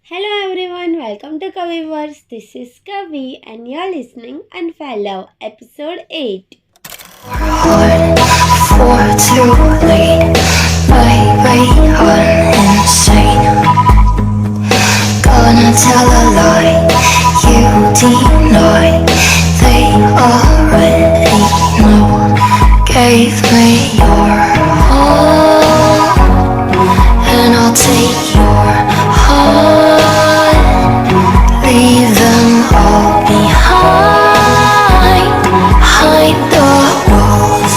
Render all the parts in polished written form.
Hello everyone, welcome to Kaviverse. This is Kavi and you're listening Unfollow episode 8. One, four, too late. Baby, I'm insane. Gonna tell a lie you deny. They already know. Gave me your all, and I'll take your heart. Leave them all behind. Hide the walls.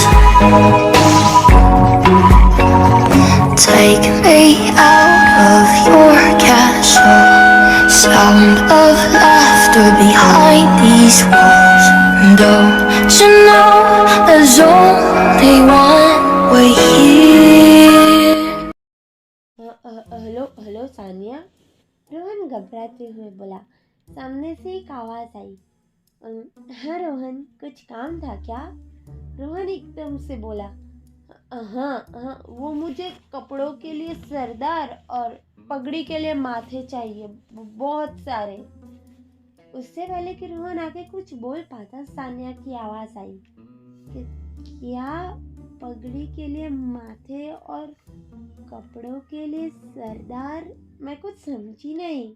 Take me out of your castle. Sound of laughter behind these walls. Don't you know there's only one way here? Hello Sania. Rohan घबराते हुए बोला। सामने से एक आवाज आई। हाँ रोहन, कुछ काम था क्या? रोहन एकदम से बोला, हाँ, वो मुझे कपड़ों के लिए सरदार और पगड़ी के लिए माथे चाहिए, बहुत सारे। उससे पहले कि रोहन आगे कुछ बोल पाता, सानिया की आवाज आई। क्या? पगड़ी के लिए माथे और कपड़ों के लिए सरदार? मैं कुछ समझी नहीं।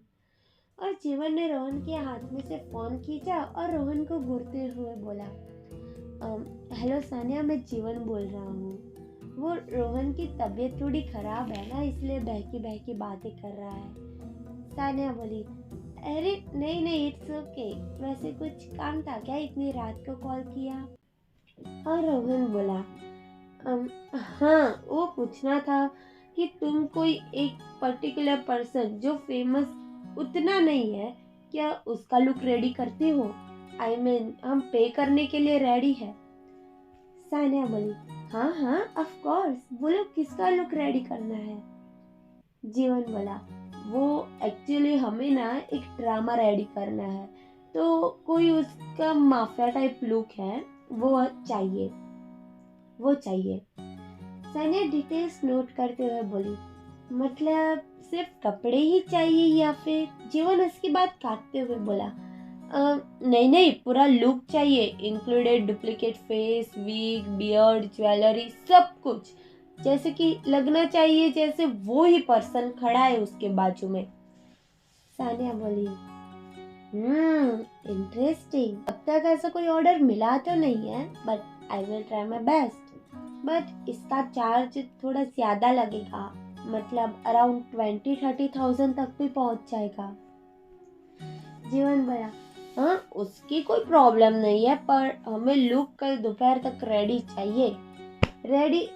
और जीवन ने रोहन के हाथ में से फोन खींचा और रोहन को घूरते हुए बोला, हेलो सानिया, मैं जीवन बोल रहा हूँ। वो रोहन की तबीयत थोड़ी खराब है ना, इसलिए बहकी बहकी बातें कर रहा है। सानिया बोली, अरे नहीं, इट्स ओके। वैसे कुछ काम था क्या, इतनी रात को कॉल किया? और रोहन बोला, हाँ, वो पूछना था कि तुम कोई एक पर्टिकुलर पर्सन जो फेमस उतना नहीं है, क्या उसका लुक रेडी करते हो? आई मीन, हम पे करने के लिए रेडी है। सानिया बोली, हाँ, ऑफ कोर्स। बोलो किसका लुक रेडी करना है? जीवन बोला, वो एक्चुअली हमें ना एक ड्रामा रेडी करना है, तो कोई उसका माफिया टाइप लुक है, वो चाहिए। सानिया डिटेल्स नोट करते हुए बोली, मतलब सिर्फ कपड़े ही चाहिए या फिर? जीवन उसकी बात काटते हुए बोला, नहीं, पूरा लुक चाहिए, included duplicate face, wig, beard, jewellery, सब कुछ। जैसे कि लगना चाहिए जैसे वो ही पर्सन खड़ा है उसके बाजू में। सानिया बोली, इंटरेस्टिंग। अब तक ऐसा कोई ऑर्डर मिला तो नहीं है, but I will try my best. But इसका चार्ज थोड़ा ज़्यादा लगेगा, मतलब अराउंड 20-30,000 तक भी पहुंच जाएगा। जीवन बोला, हाँ, उसकी कोई प्रॉब्लम नहीं है, पर हमें लुक कल दोपहर तक रेडी चाहिए। रेडी?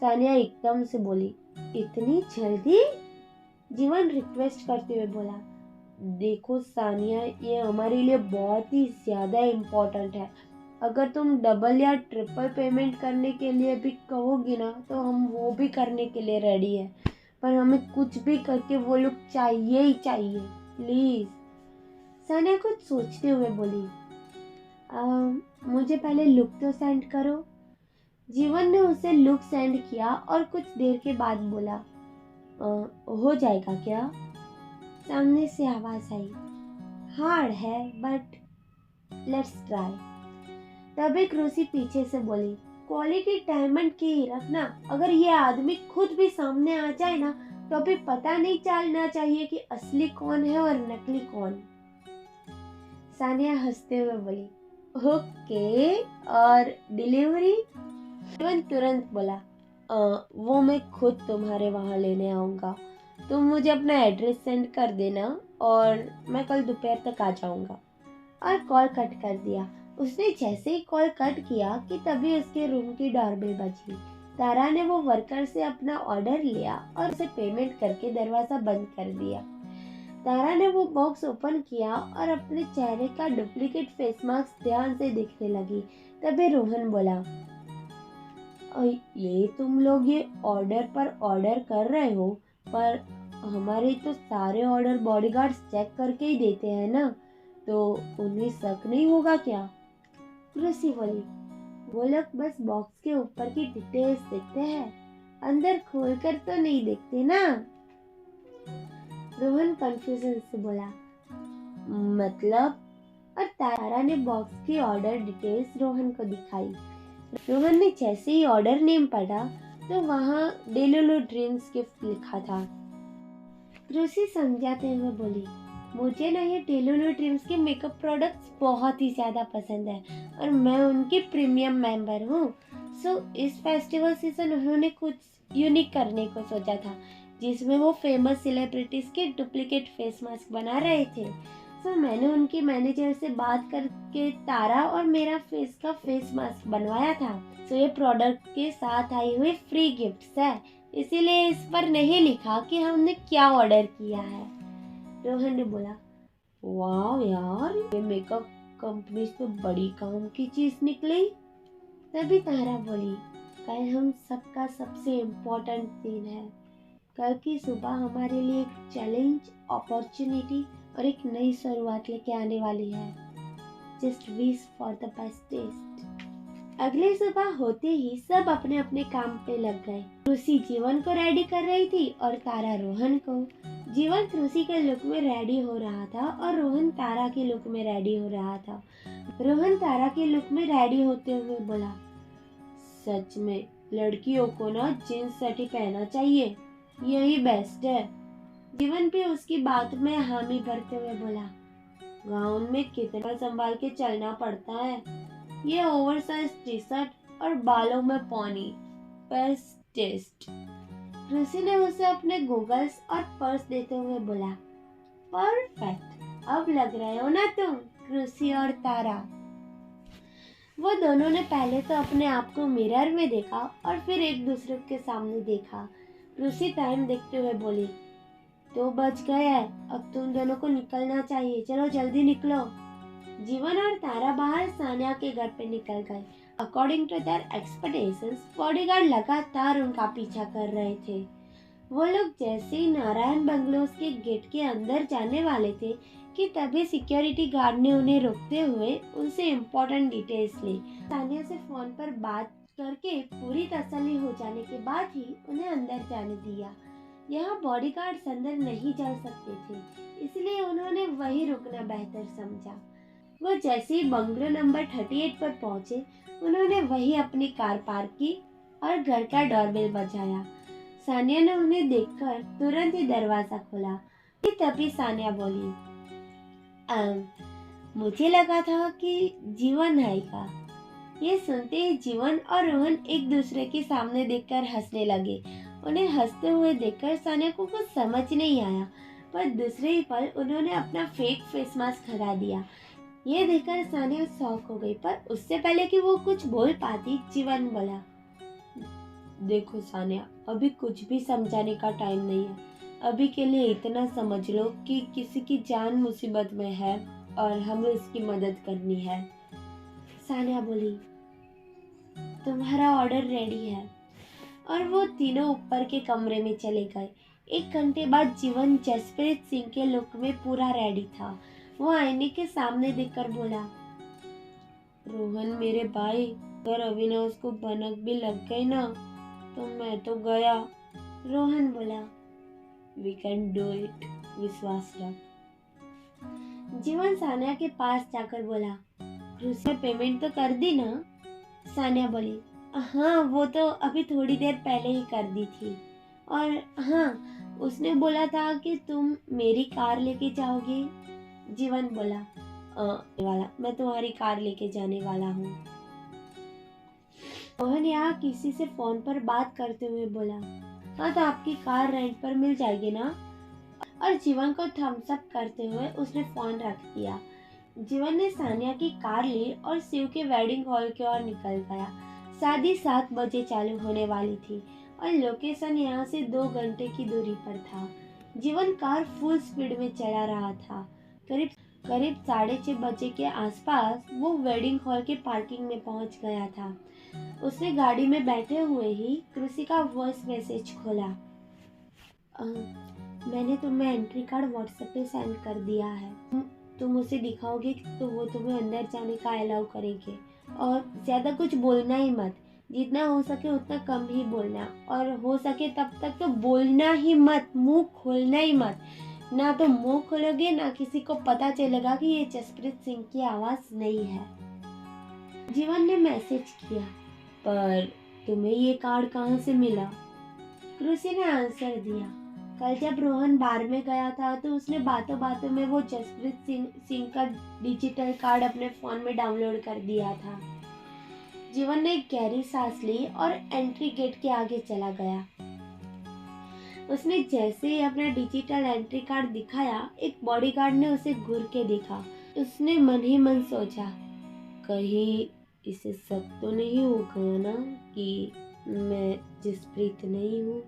सानिया एकदम से बोली, इतनी जल्दी? जीवन रिक्वेस्ट करते हुए बोला, देखो सानिया, ये हमारे लिए बहुत ही ज़्यादा इम्पोर्टेंट है। अगर तुम डबल या ट्रिपल पेमेंट करने के लिए भी कहोगी ना, तो हम वो भी करने के लिए रेडी है, पर हमें कुछ भी करके वो लुक चाहिए ही चाहिए, प्लीज़। सानिया कुछ सोचते हुए बोली, मुझे पहले लुक तो सेंड करो। जीवन ने उसे लुक सेंड किया और कुछ देर के बाद बोला, हो जाएगा क्या? सामने से आवाज आई, हार्ड है बट लेट्स ट्राई। तब एक रूसी पीछे से बोली, क्वालिटी डायमंड की ही रखना, अगर ये आदमी खुद भी सामने आ जाए ना, तो भी पता नहीं चलना चाहिए कि असली कौन है और नकली कौन। सानिया हंसते हुए बोली, ओके, और डिलीवरी? तुरंत बोला, वो मैं खुद तुम्हारे वहाँ लेने आऊँगा। तुम मुझे अपना एड्रेस सेंड कर देना और मैं कल दोपहर तक आ जाऊँगा। और कॉल कट कर दिया। उसने जैसे ही कॉल कट किया कि तभी उसके रूम की डोरबेल बजी। तारा ने वो वर्कर से अपना ऑर्डर लिया और उसे पेमेंट करके दरवाज़ा बंद कर दिया। तारा ने वो बॉक्स ओपन किया और अपने चेहरे का डुप्लीकेट फेस मास्क ध्यान से देखने लगी। तभी रोहन बोला, ये तुम लोग ये ऑर्डर पर ऑर्डर कर रहे हो, पर हमारे तो सारे ऑर्डर बॉडीगार्ड्स चेक करके ही देते हैं ना, तो उन्हें शक नहीं होगा क्या? रूसी बोली, वो लोग बस बॉक्स के ऊपर की डिटेल्स देखते हैं, अंदर खोलकर तो नहीं देखते ना। रोहन कंफ्यूजन से बोला, मतलब? और तारा ने बॉक्स की ऑर्डर डिटेल्स रोहन को दिखाई। रोहन ने जैसे ही ऑर्डर नेम पढ़ा तो वहाँ डेलुलु ड्रीम्स गिफ्ट लिखा था। क्रूसी समझाते हुए बोली, मुझे ना ये डेलुलु ड्रीम्स के मेकअप प्रोडक्ट्स बहुत ही ज़्यादा पसंद है और मैं उनकी प्रीमियम मेंबर हूँ। सो इस फेस्टिवल सीजन उन्होंने कुछ यूनिक करने को सोचा था, जिसमें वो फेमस सेलिब्रिटीज के डुप्लीकेट फेस मास्क बना रहे थे। सो मैंने उनकी मैनेजर से बात करके तारा और मेरा फेस का फेस मास्क बनवाया था। सो ये प्रोडक्ट के साथ आई हुई फ्री गिफ्ट्स है, इसीलिए इस पर नहीं लिखा कि हमने क्या ऑर्डर किया है। रोहन ने बोला, वाह यार, ये मेकअप कंपनी तो बड़ी काम की चीज निकली। तभी तारा बोली, कल हम सबका सबसे इम्पोर्टेंट दिन है। कल की सुबह हमारे लिए एक चैलेंज, अपॉर्चुनिटी और एक नई शुरुआत लेके आने वाली है। Just wish for the best test. अगले सुबह होते ही सब अपने अपने काम पे लग गए। क्रूसी जीवन को रेडी कर रही थी और तारा रोहन को। जीवन क्रूसी के लुक में रेडी हो रहा था और रोहन तारा के लुक में रेडी हो रहा था। रोहन तारा के लुक में रेडी होते हुए बोला, सच में लड़कियों को ना जींस सेट ही पहनना चाहिए, यही बेस्ट है। जीवन भी उसकी बात में हामी भरते हुए बोला, गाउन में कितना संभाल के चलना पड़ता है, ये ओवरसाइज टी शर्ट और बालों में पॉनी, बेस्ट टेस्ट। ऋषि ने उसे अपने गूगल्स और पर्स देते हुए बोला, परफेक्ट, अब लग रहे हो ना तुम ऋषि और तारा। वो दोनों ने पहले तो अपने आप को मिरर में देखा और फिर एक दूसरे के सामने देखा। ऋषि टाइम देखते हुए बोली, 2 बज गए हैं, अब तुम दोनों को निकलना चाहिए, चलो जल्दी निकलो। जीवन और तारा बाहर सानिया के घर पे निकल गए। According to their expectations, bodyguard लगातार उनका पीछा कर रहे थे। वो लोग जैसे ही नारायण बंगलोज के गेट के अंदर जाने वाले थे कि तभी सिक्योरिटी गार्ड ने उन्हें रोकते हुए उनसे इम्पोर्टेंट डिटेल्स ली। सानिया से फोन पर बात करके पूरी तसल्ली हो जाने के बाद ही उन्हें अंदर जाने दिया। यहाँ बॉडीगार्ड्स अंदर नहीं जा सकते थे, इसलिए उन्होंने वहीं रुकना बेहतर समझा। वो जैसे ही बंगलो नंबर 38 पर पहुंचे, उन्होंने वहीं अपनी कार पार्क की और घर का डोरबेल बजाया। सानिया ने उन्हें देखकर तुरंत ही दरवाजा खोला। तभी सानिया बोली, मुझे लगा था कि जीवन आएगा। ये सुनते ही जीवन और रोहन एक दूसरे के सामने देखकर हंसने लगे। उन्हें हंसते हुए देखकर सानिया को कुछ समझ नहीं आया, पर दूसरे ही पल उन्होंने अपना फेक फेस मास्क हटा दिया। ये देखकर सानिया शॉक हो गई, पर उससे पहले कि वो कुछ बोल पाती, जीवन बोला, देखो सानिया, अभी कुछ भी समझाने का टाइम नहीं है। अभी के लिए इतना समझ लो कि किसी की जान मुसीबत में है और हमें उसकी मदद करनी है। सानिया बोली, तुम्हारा ऑर्डर रेडी है। और वो तीनों ऊपर के कमरे में चले गए। 1 घंटे बाद जीवन जसप्रीत सिंह के लुक में पूरा रेडी था। वो आईने के सामने देखकर बोला, रोहन मेरे भाई, अगर अविनाश को भनक भी लग गई ना तो मैं तो गया। रोहन बोला, वी कैन डू इट, विश्वास रख। जीवन सानिया के पास जाकर बोला, उसने पेमेंट तो कर दी ना? सानिया बोली, हाँ वो तो अभी थोड़ी देर पहले ही कर दी थी। और हाँ, उसने बोला था कि तुम मेरी कार लेके जाओगे। जीवन बोला, मैं तुम्हारी कार लेके जाने वाला हूँ। मोहन यहाँ किसी से फोन पर बात करते हुए बोला, हाँ तो आपकी कार रेंट पर मिल जाएगी ना? और जीवन को थम्स अप करते हुए उसने फोन रख दिया। जीवन ने सानिया की कार ली और शिव के वेडिंग हॉल की ओर निकल गया। शादी 7 बजे चालू होने वाली थी और लोकेशन यहाँ से 2 घंटे की दूरी पर था। जीवन कार फुल स्पीड में चला रहा था। करीब 6:30 बजे के आसपास वो वेडिंग हॉल के पार्किंग में पहुंच गया था। उसने गाड़ी में बैठे हुए ही कृषि का वॉइस मैसेज खोला, मैंने तुम्हें एंट्री कार्ड व्हाट्सएप पे सेंड कर दिया है। तुम उसे दिखाओगे तो वो तुम्हें अंदर जाने का अलाउ करेंगे। और ज़्यादा कुछ बोलना ही मत, जितना हो सके उतना कम ही बोलना, और हो सके तब तक तो बोलना ही मत, मुंह खोलना ही मत, ना तो मुंह खोलोगे ना किसी को पता चलेगा कि ये जसप्रीत सिंह की आवाज़ नहीं है। जीवन ने मैसेज किया, पर तुम्हें ये कार्ड कहाँ से मिला? क्रूसी ने आंसर दिया, कल जब रोहन बार में गया था तो उसने बातों बातों में वो जसप्रीत सिंह का डिजिटल कार्ड अपने फ़ोन में डाउनलोड कर दिया था। जीवन ने एक गहरी सांस ली और एंट्री गेट के आगे चला गया। उसने जैसे ही अपना डिजिटल एंट्री कार्ड दिखाया, एक बॉडीगार्ड ने उसे घूर के देखा। उसने मन ही मन सोचा, कहीं इसे शक तो नहीं हो गया ना कि मैं जसप्रीत नहीं हूँ।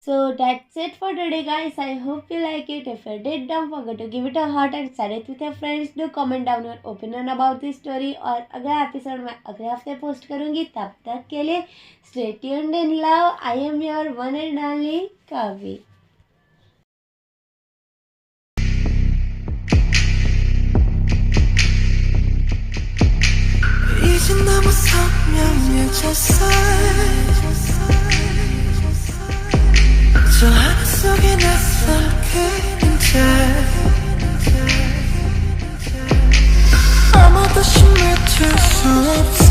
So that's it for today, guys. I hope you like it. If you did, don't forget to give it a heart and share it with your friends. Do comment down your opinion about this story. और अगला episode मैं अगले हफ्ते post करूँगी। तब तक के लिए stay tuned and love. I am your one and only Kavi. 이젠 너무 선명해졌어 저 하늘 속에 낯선 그림자 아무도 숨을 들 수 없어